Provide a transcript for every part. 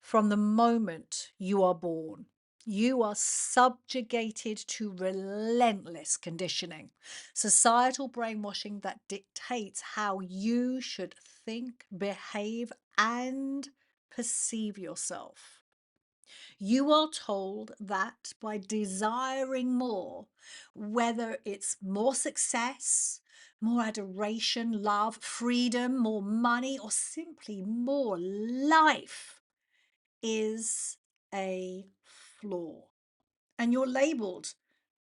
From the moment you are born, you are subjugated to relentless conditioning, societal brainwashing that dictates how you should think, behave, and perceive yourself. You are told that by desiring more, whether it's more success, more adoration, love, freedom, more money, or simply more life, is a flaw. And you're labeled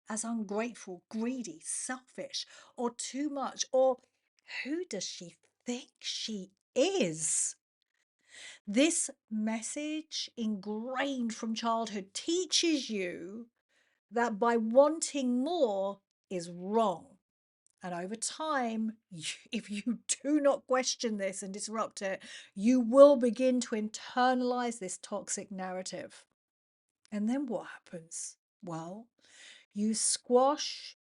as ungrateful, greedy, selfish, or too much, or who does she think she is? This message, ingrained from childhood, teaches you that by wanting more is wrong. And over time, if you do not question this and disrupt it, you will begin to internalize this toxic narrative. And then what happens? Well, you squash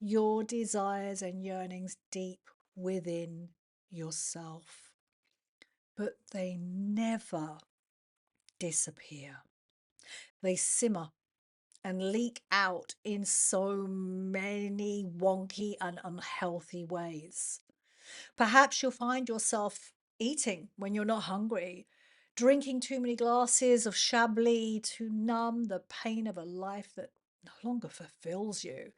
your desires and yearnings deep within yourself, but they never disappear. They simmer and leak out in so many wonky and unhealthy ways. Perhaps you'll find yourself eating when you're not hungry, drinking too many glasses of Chablis to numb the pain of a life that no longer fulfills you.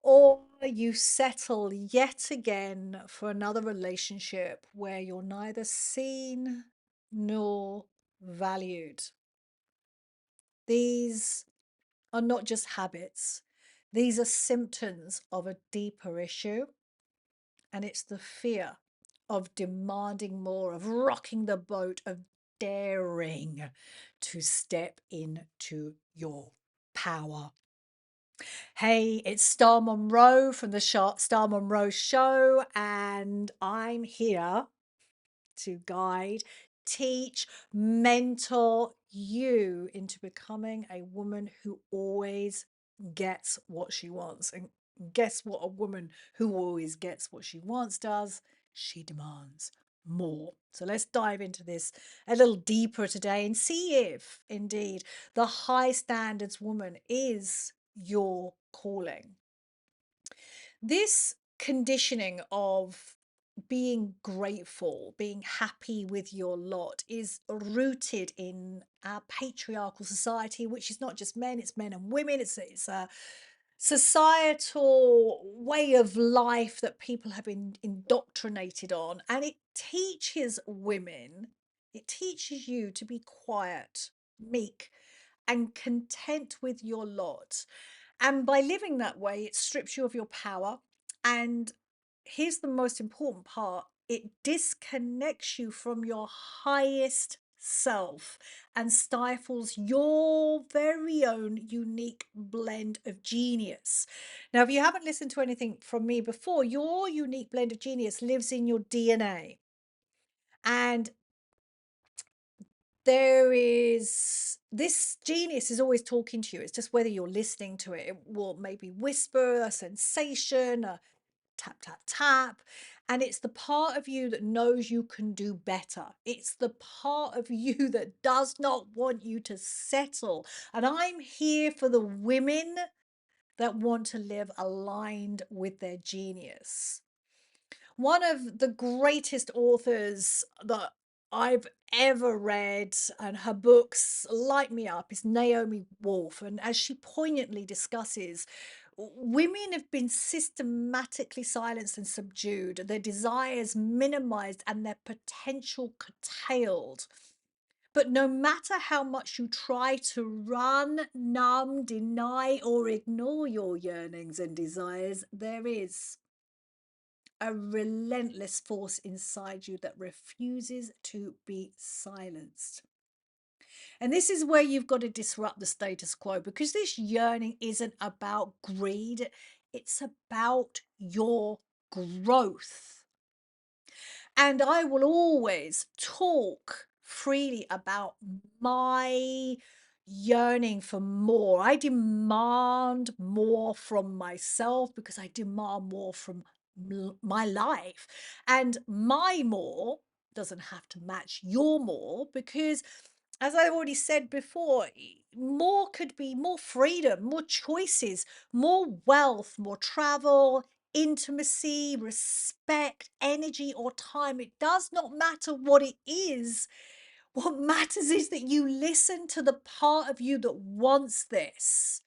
Or you settle yet again for another relationship where you're neither seen nor valued. These are not just habits, these are symptoms of a deeper issue. And it's the fear of demanding more, of rocking the boat, of daring to step into your power. Hey, it's Star Monroe from the Star Monroe Show, and I'm here to guide, teach, mentor you into becoming a woman who always gets what she wants. And guess what a woman who always gets what she wants does? She demands more. So let's dive into this a little deeper today and see if indeed the high standards woman is your calling. This conditioning of being grateful, being happy with your lot is rooted in our patriarchal society, which is not just men, it's men and women. It's a societal way of life that people have been indoctrinated on. And it teaches women, it teaches you to be quiet, meek, and content with your lot. And by living that way, it strips you of your power. And here's the most important part: it disconnects you from your highest self and stifles your very own unique blend of genius. Now, if you haven't listened to anything from me before, your unique blend of genius lives in your DNA. And there is this genius is always talking to you. It's just whether you're listening to it. It will maybe whisper a sensation, a tap, tap, tap. And it's the part of you that knows you can do better. It's the part of you that does not want you to settle. And I'm here for the women that want to live aligned with their genius. One of the greatest authors that I've ever read, and her books light me up, is Naomi Wolf. And as she poignantly discusses, women have been systematically silenced and subdued, their desires minimized, and their potential curtailed. But no matter how much you try to run, numb, deny, or ignore your yearnings and desires, there is a relentless force inside you that refuses to be silenced. And this is where you've got to disrupt the status quo, because this yearning isn't about greed, it's about your growth. And I will always talk freely about my yearning for more. I demand more from myself because I demand more from my life. And my more doesn't have to match your more, because As I already said before, more could be more freedom, more choices, more wealth, more travel, intimacy, respect, energy, or time. It does not matter what it is. What matters is that you listen to the part of you that wants this.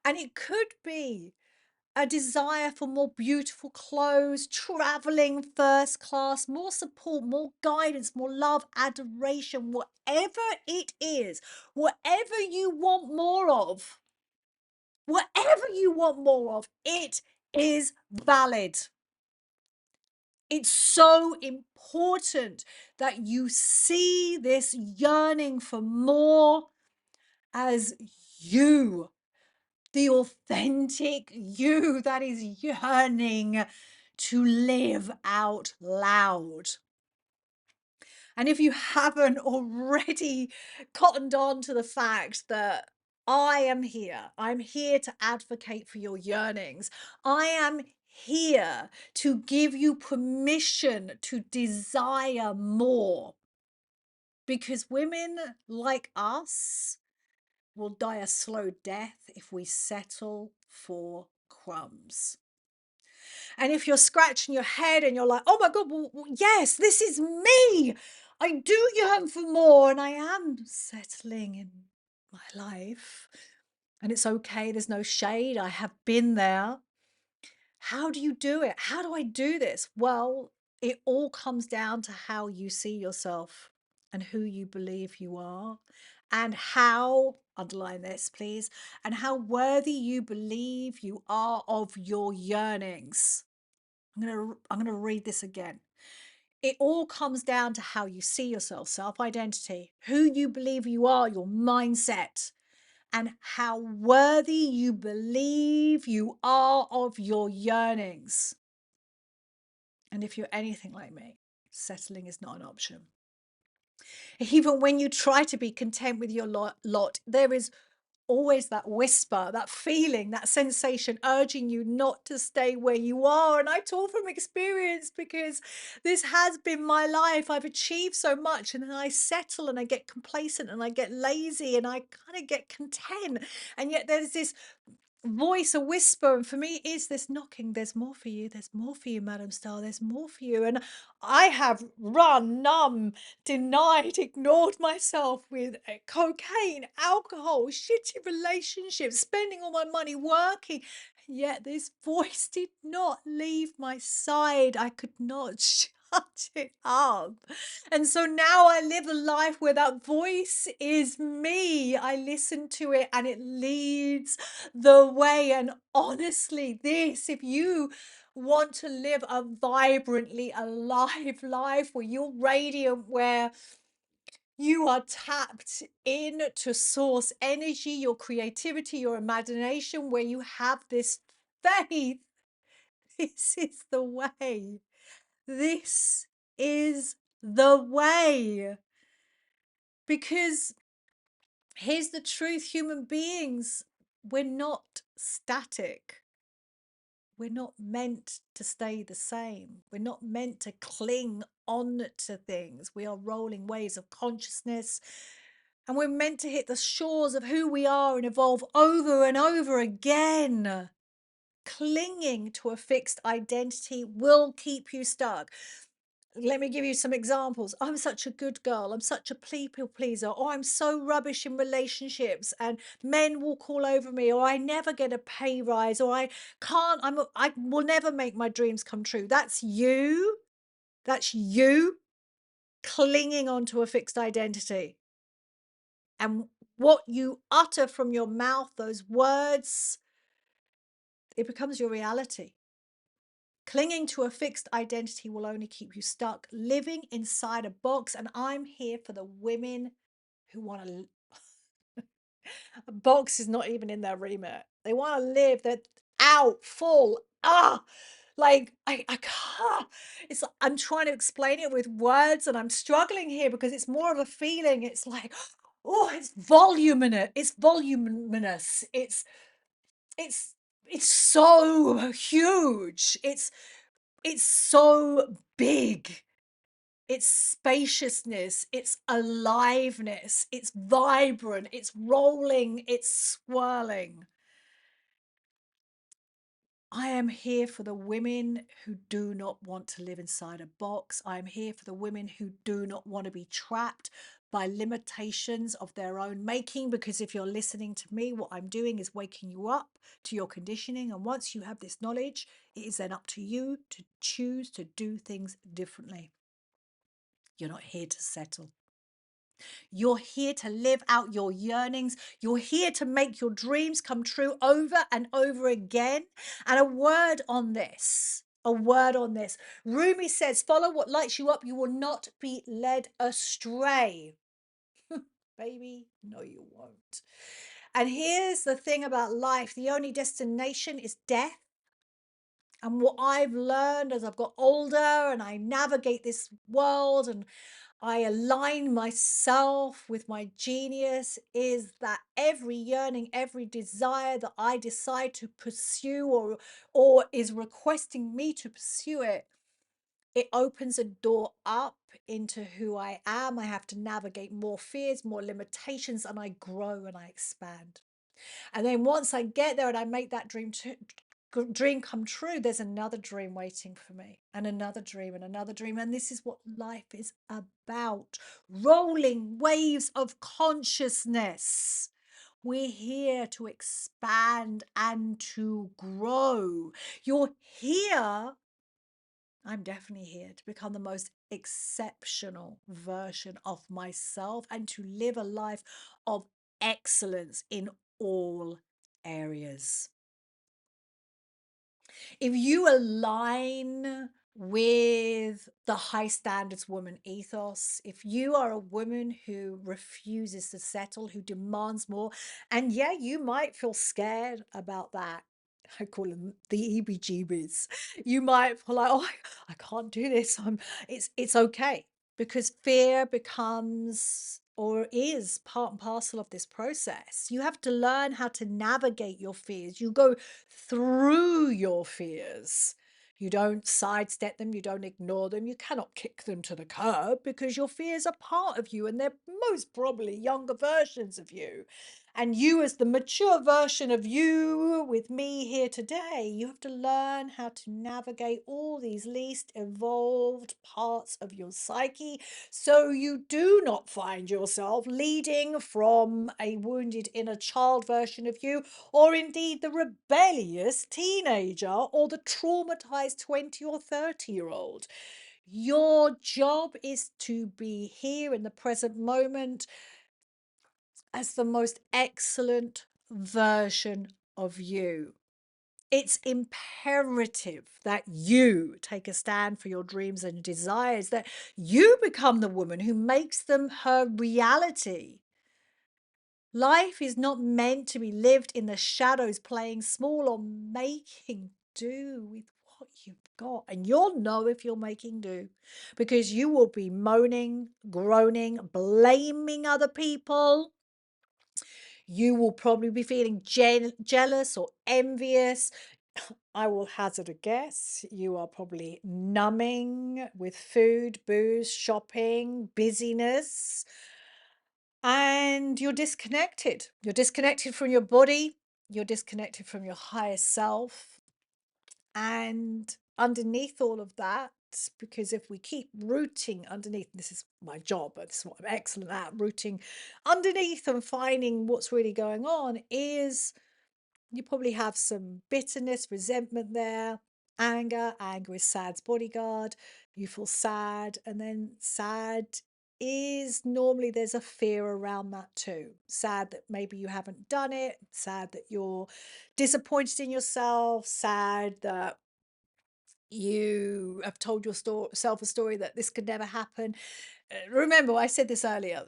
And it could be a desire for more beautiful clothes, traveling first class, more support, more guidance, more love, adoration, whatever it is, whatever you want more of, whatever you want more of, it is valid. It's so important that you see this yearning for more as you, the authentic you that is yearning to live out loud. And if you haven't already cottoned on to the fact that I'm here to advocate for your yearnings. I am here to give you permission to desire more. Because women like us will die a slow death if we settle for crumbs. And if you're scratching your head and you're like, oh my God, yes, this is me. I do yearn for more and I am settling in my life. And it's okay, there's no shade. I have been there. How do you do it? How do I do this? Well, it all comes down to how you see yourself and who you believe you are, and how, underline this please, and how worthy you believe you are of your yearnings. I'm going to read this again. It all comes down to how you see yourself, self-identity, who you believe you are, your mindset, and how worthy you believe you are of your yearnings. And if you're anything like me, settling is not an option. Even when you try to be content with your lot, there is always that whisper, that feeling, that sensation urging you not to stay where you are. And I talk from experience because this has been my life. I've achieved so much and then I settle and I get complacent and I get lazy and I kind of get content. And yet there's this voice, a whisper, and for me it is this knocking. There's more for you, there's more for you, Madam Star, there's more for you. And I have run, numb, denied, ignored myself with cocaine, alcohol, shitty relationships, spending all my money working. And yet this voice did not leave my side. I could not shut it up. And so now I live a life where that voice is me. I listen to it and it leads the way. And honestly, this, if you want to live a vibrantly alive life where you're radiant, where you are tapped in to source energy, your creativity, your imagination, where you have this faith, this is the way. This is the way. Because here's the truth, human beings, we're not static. We're not meant to stay the same. We're not meant to cling on to things. We are rolling waves of consciousness, and we're meant to hit the shores of who we are and evolve over and over again. Clinging to a fixed identity will keep you stuck. Let me give you some examples. I'm such a good girl. I'm such a people pleaser. Or I'm so rubbish in relationships and men walk all over me. Or I never get a pay rise. Or I can't, I will never make my dreams come true. That's you. That's you clinging onto a fixed identity. And what you utter from your mouth, those words, it becomes your reality. Clinging to a fixed identity will only keep you stuck, living inside a box. And I'm here for the women who want to. A box is not even in their remit. They want to live. They're out, full. I can't. It's I'm trying to explain it with words, and I'm struggling here because it's more of a feeling. It's like, oh, it's voluminous. It's voluminous. It's it's so huge. It's so big. It's spaciousness, it's aliveness, it's vibrant, it's rolling, it's swirling. I am here for the women who do not want to live inside a box. I am here for the women who do not want to be trapped by limitations of their own making. Because if you're listening to me, what I'm doing is waking you up to your conditioning. And once you have this knowledge, it is then up to you to choose to do things differently. You're not here to settle. You're here to live out your yearnings. You're here to make your dreams come true over and over again. And a word on this. A word on this. Rumi says, follow what lights you up. You will not be led astray. Baby, no, you won't. And here's the thing about life. The only destination is death. And what I've learned as I've got older and I navigate this world and I align myself with my genius is that every yearning, every desire that I decide to pursue or is requesting me to pursue it, it opens a door up into who I am. I have to navigate more fears, more limitations, and I grow and I expand. And then once I get there and I make that dream come true, there's another dream waiting for me, and another dream, and another dream. And this is what life is about: rolling waves of consciousness. We're here to expand and to grow. You're here. I'm definitely here to become the most exceptional version of myself and to live a life of excellence in all areas. If you align with the high standards woman ethos, if you are a woman who refuses to settle, who demands more, and yeah, you might feel scared about that. I call them the EBGBs. You might feel like, oh, I can't do this. It's okay, because fear becomes or is part and parcel of this process. You have to learn how to navigate your fears. You go through your fears. You don't sidestep them, you don't ignore them, you cannot kick them to the curb, because your fears are part of you and they're most probably younger versions of you. And you, as the mature version of you with me here today, you have to learn how to navigate all these least evolved parts of your psyche so you do not find yourself leading from a wounded inner child version of you, or indeed the rebellious teenager or the traumatized 20 or 30-year-old. Your job is to be here in the present moment as the most excellent version of you. It's imperative that you take a stand for your dreams and desires, that you become the woman who makes them her reality. Life is not meant to be lived in the shadows, playing small or making do with what you've got. And you'll know if you're making do, because you will be moaning, groaning, blaming other people. You will probably be feeling jealous or envious. I will hazard a guess. You are probably numbing with food, booze, shopping, busyness, and you're disconnected. You're disconnected from your body. You're disconnected from your higher self. And underneath all of that, because if we keep rooting underneath, this is my job, this is what I'm excellent at, rooting underneath and finding what's really going on, is you probably have some bitterness, resentment there, anger. Anger is sad's bodyguard. You feel sad, and then sad is normally there's a fear around that too. Sad that maybe you haven't done it, sad that you're disappointed in yourself, sad that you have told yourself a story that this could never happen. Remember, I said this earlier,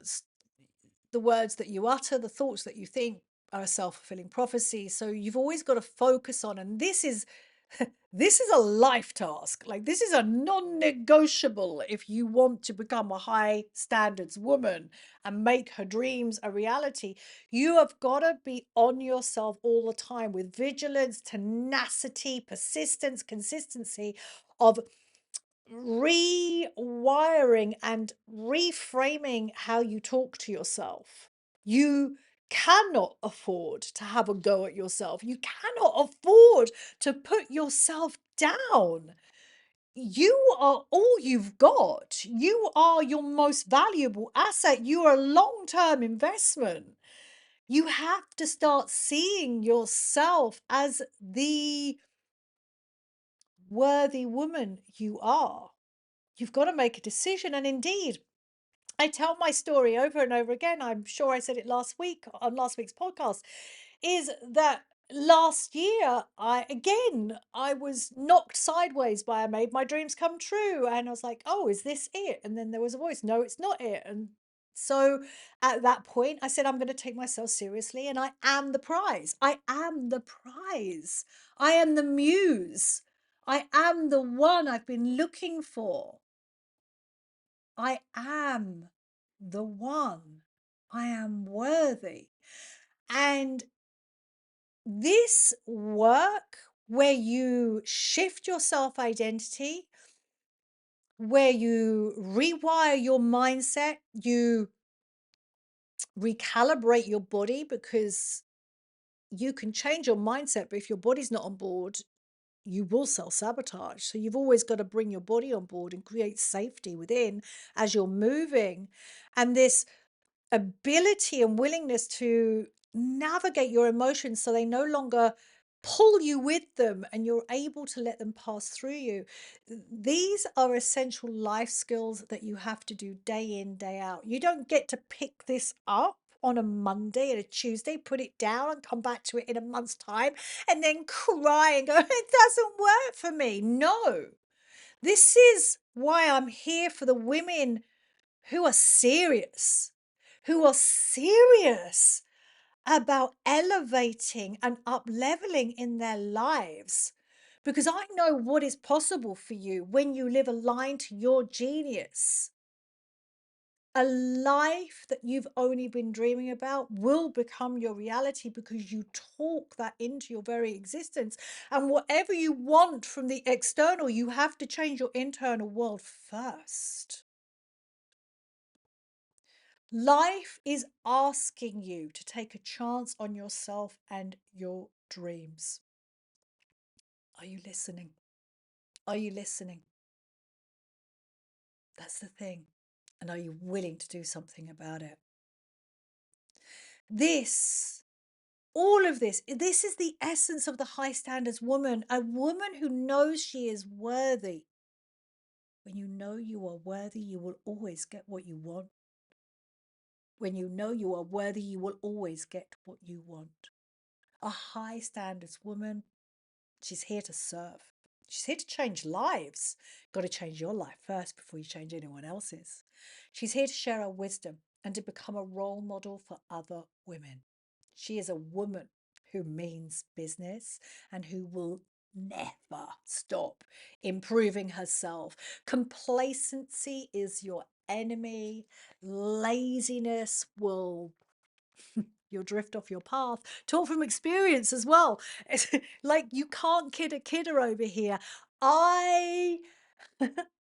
the words that you utter, the thoughts that you think are a self-fulfilling prophecy. So you've always got to focus on, and this is this is a life task. Like, this is a non-negotiable if you want to become a high standards woman and make her dreams a reality. You have got to be on yourself all the time with vigilance, tenacity, persistence, consistency of rewiring and reframing how you talk to yourself. You cannot afford to have a go at yourself. You cannot afford to put yourself down. You are all you've got. You are your most valuable asset. You are a long term investment. You have to start seeing yourself as the worthy woman you are. You've got to make a decision. And indeed, I tell my story over and over again. I'm sure I said it last week on last week's podcast, is that last year I was knocked sideways by I made my dreams come true. And I was like, oh, is this it? And then there was a voice, no, it's not it. And so at that point, I said, I'm going to take myself seriously and I am the prize. I am the prize. I am the muse. I am the one I've been looking for. I am the one. I am worthy. And this work where you shift your self identity, where you rewire your mindset, you recalibrate your body because you can change your mindset, but if your body's not on board, you will self sabotage. So you've always got to bring your body on board and create safety within as you're moving. And this ability and willingness to navigate your emotions so they no longer pull you with them and you're able to let them pass through you. These are essential life skills that you have to do day in, day out. You don't get to pick this up on a Monday and a Tuesday, put it down and come back to it in a month's time and then cry and go, it doesn't work for me. No, this is why I'm here for the women who are serious, about elevating and up leveling in their lives. Because I know what is possible for you when you live aligned to your genius. A life that you've only been dreaming about will become your reality because you talk that into your very existence. And whatever you want from the external, you have to change your internal world first. Life is asking you to take a chance on yourself and your dreams. Are you listening? Are you listening? That's the thing. And are you willing to do something about it? All of this is the essence of the high standards woman, a woman who knows she is worthy. When you know you are worthy, you will always get what you want. When you know you are worthy, you will always get what you want. A high standards woman. She's here to serve. She's here to change lives. Got to change your life first before you change anyone else's. She's here to share her wisdom and to become a role model for other women. She is a woman who means business and who will never stop improving herself. Complacency is your enemy. Laziness will you'll drift off your path. Talk from experience as well. It's like you can't kid a kidder over here. I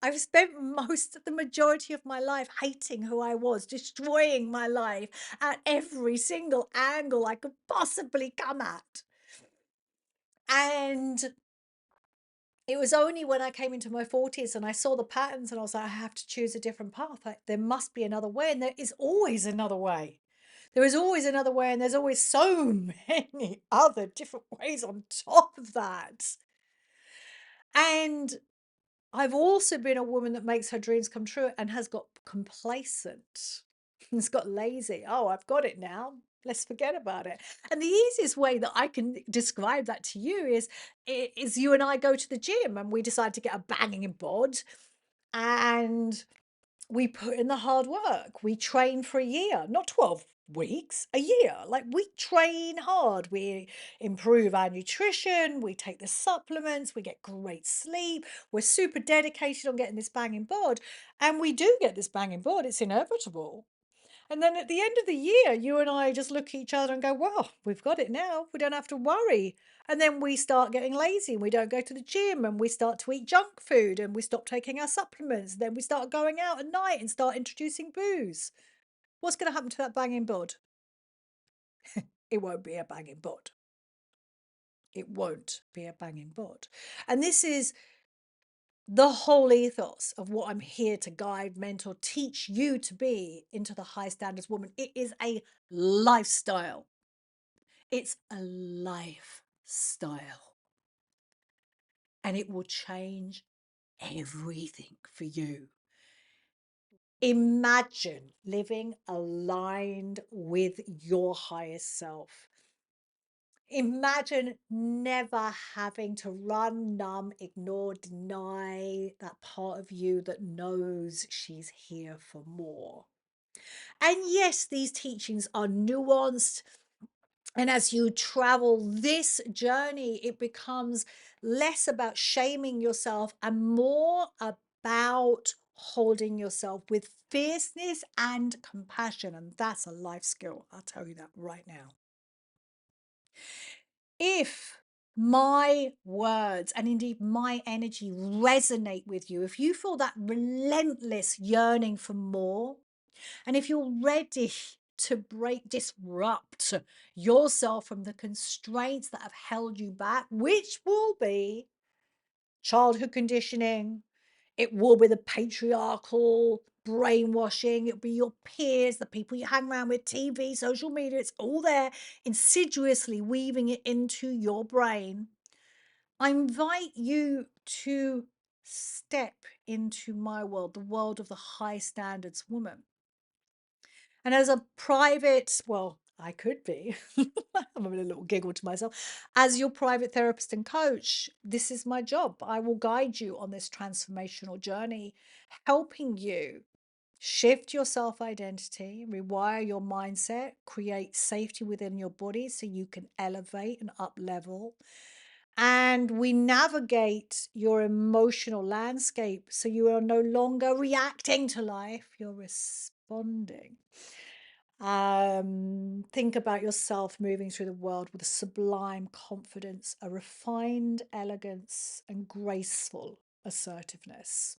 I've spent most of the majority of my life hating who I was, destroying my life at every single angle I could possibly come at. And it was only when I came into my 40s and I saw the patterns and I was like, I have to choose a different path. There must be another way. And there is always another way. There is always another way. And there's always so many other different ways on top of that. And I've also been a woman that makes her dreams come true and has got complacent. Has got lazy. Oh, I've got it now. Let's forget about it. And the easiest way that I can describe that to you is you and I go to the gym and we decide to get a banging bod and we put in the hard work. We train for a year, not 12 weeks, a year. Like we train hard. We improve our nutrition. We take the supplements. We get great sleep. We're super dedicated on getting this banging bod. And we do get this banging bod. It's inevitable. And then at the end of the year, you and I just look at each other and go, well, we've got it now. We don't have to worry. And then we start getting lazy and we don't go to the gym and we start to eat junk food and we stop taking our supplements. Then we start going out at night and start introducing booze. What's going to happen to that banging bod? It won't be a banging bod. It won't be a banging bod. And this is the whole ethos of what I'm here to guide, mentor, teach you to be into the high standards woman. It is a lifestyle. It's a lifestyle. And it will change everything for you. Imagine living aligned with your highest self. Imagine never having to run, numb, ignore, deny that part of you that knows she's here for more. And yes, these teachings are nuanced. And as you travel this journey, it becomes less about shaming yourself and more about holding yourself with fierceness and compassion. And that's a life skill. I'll tell you that right now. If my words and indeed my energy resonate with you, if you feel that relentless yearning for more, and if you're ready to disrupt yourself from the constraints that have held you back, which will be childhood conditioning, it will be the patriarchal brainwashing, it'll be your peers, the people you hang around with, TV, social media, it's all there insidiously weaving it into your brain. I invite you to step into my world, the world of the high standards woman. And as a private, well, I could be, I'm having a little giggle to myself. As your private therapist and coach, this is my job. I will guide you on this transformational journey, helping you shift your self identity, rewire your mindset, create safety within your body so you can elevate and up level. And we navigate your emotional landscape so you are no longer reacting to life, you're responding. Think about yourself moving through the world with a sublime confidence, a refined elegance, and graceful assertiveness.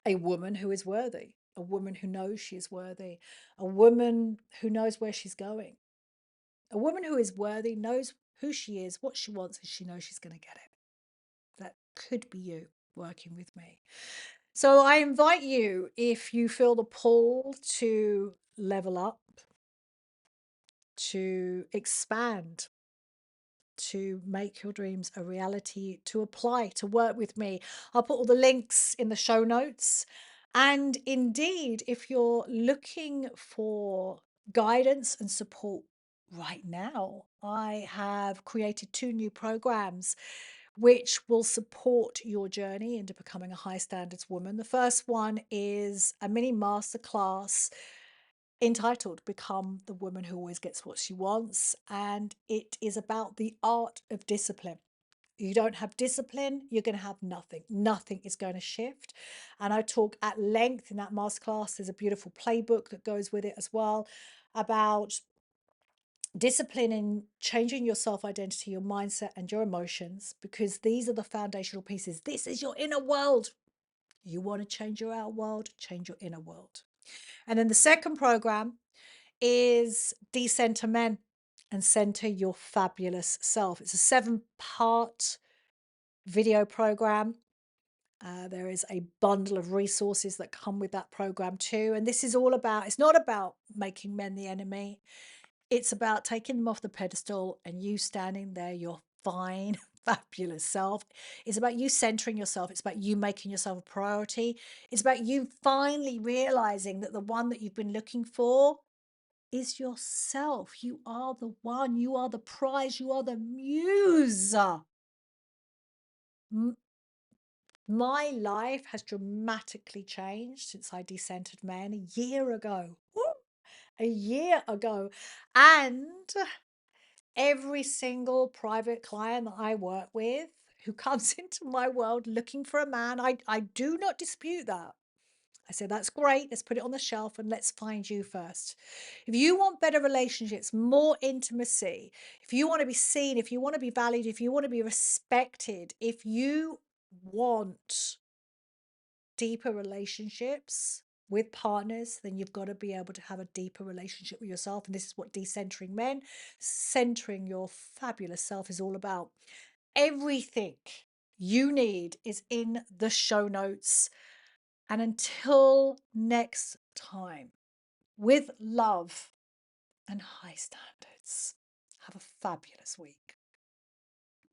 A woman who is worthy, a woman who knows she is worthy, a woman who knows where she's going. A woman who is worthy knows who she is, what she wants, and she knows she's going to get it. That could be you working with me. So I invite you, if you feel the pull to level up, to expand, to make your dreams a reality, to apply, to work with me. I'll put all the links in the show notes. And indeed, if you're looking for guidance and support right now, I have created 2 new programs which will support your journey into becoming a high standards woman. The first one is a mini masterclass entitled Become the Woman Who Always Gets What She Wants. And it is about the art of discipline. You don't have discipline, you're going to have nothing. Nothing is going to shift. And I talk at length in that masterclass. There's a beautiful playbook that goes with it as well about discipline in changing your self identity, your mindset, and your emotions, because these are the foundational pieces. This is your inner world. You want to change your outer world, change your inner world. And then the second program is Decenter Men and Center Your Fabulous Self. It's a 7-part video program. There is a bundle of resources that come with that program too. And this is all about, it's not about making men the enemy. It's about taking them off the pedestal and you standing there, your fine, fabulous self. It's about you centering yourself. It's about you making yourself a priority. It's about you finally realizing that the one that you've been looking for is yourself. You are the one. You are the prize. You are the muse. M- My life has dramatically changed since I decentered men a year ago. Woo! A year ago. And every single private client that I work with who comes into my world looking for a man, I do not dispute that. I said, that's great. Let's put it on the shelf and let's find you first. If you want better relationships, more intimacy, if you want to be seen, if you want to be valued, if you want to be respected, if you want deeper relationships with partners, then you've got to be able to have a deeper relationship with yourself. And this is what decentering men, centering your fabulous self is all about. Everything you need is in the show notes. And until next time, with love and high standards, have a fabulous week.